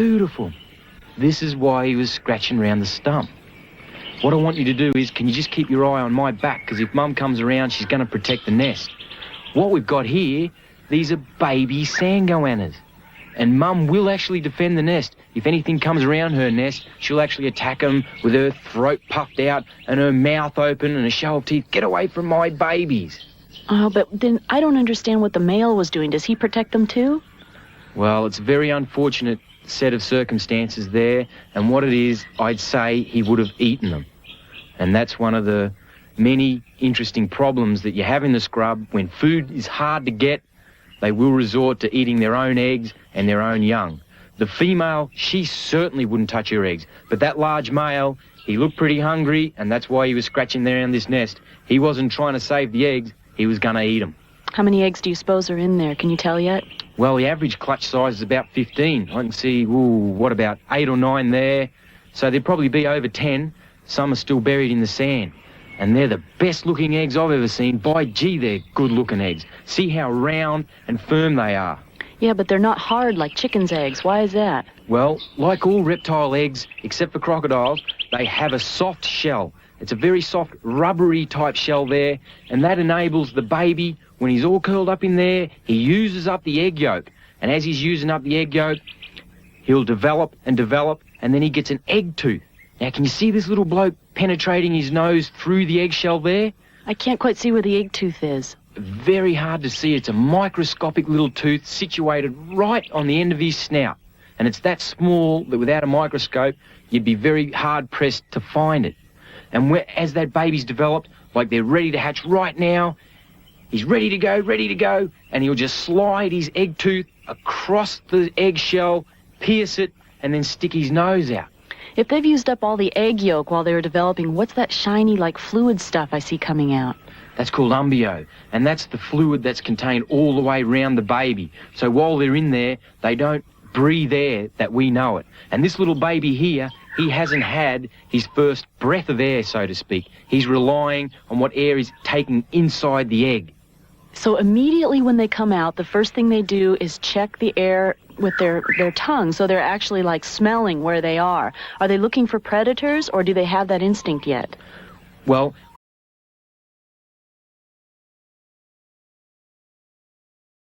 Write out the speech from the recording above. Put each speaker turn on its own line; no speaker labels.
Beautiful. This is why he was scratching around the stump. What I want you to do is, can you just keep your eye on my back? Because if Mum comes around, she's going to protect the nest. What we've got here, these are baby sandgoannas. And Mum will actually defend the nest. If anything comes around her nest, she'll actually attack them with her throat puffed out and her mouth open and a show of teeth. Get away from my babies.
Oh, but then I don't understand what the male was doing. Does he protect them too?
Well, it's a very unfortunate set of circumstances there, and what it is, I'd say he would have eaten them. And that's one of the many interesting problems that you have in the scrub. When food is hard to get, they will resort to eating their own eggs and their own young. The female, she certainly wouldn't touch her eggs, but that large male, he looked pretty hungry, and that's why he was scratching around this nest. He wasn't trying to save the eggs, he was going to eat them.
How many eggs do you suppose are in there? Can you tell yet?
Well, the average clutch size is about 15. I can see, what, about 8 or 9 there. So there'd probably be over 10. Some are still buried in the sand. And they're the best-looking eggs I've ever seen. By gee, they're good-looking eggs. See how round and firm they are.
Yeah, but they're not hard like chickens' eggs. Why is that?
Well, like all reptile eggs, except for crocodiles, they have a soft shell. It's a very soft, rubbery type shell there, and that enables the baby, when he's all curled up in there, he uses up the egg yolk. And as he's using up the egg yolk, he'll develop, and then he gets an egg tooth. Now, can you see this little bloke penetrating his nose through the eggshell there?
I can't quite see where the egg tooth is.
Very hard to see. It's a microscopic little tooth situated right on the end of his snout. And it's that small that without a microscope, you'd be very hard-pressed to find it. And as that baby's developed, like they're ready to hatch right now, he's ready to go, and he'll just slide his egg tooth across the eggshell, pierce it, and then stick his nose out.
If they've used up all the egg yolk while they were developing, what's that shiny, like, fluid stuff I see coming out?
That's called umbio, and that's the fluid that's contained all the way around the baby. So while they're in there, they don't breathe air that we know it. And this little baby here, he hasn't had his first breath of air, so to speak. He's relying on what air is taking inside the egg.
So immediately when they come out, the first thing they do is check the air with their tongue, so they're actually like smelling where they are. Are they looking for predators, or do they have that instinct yet?
Well,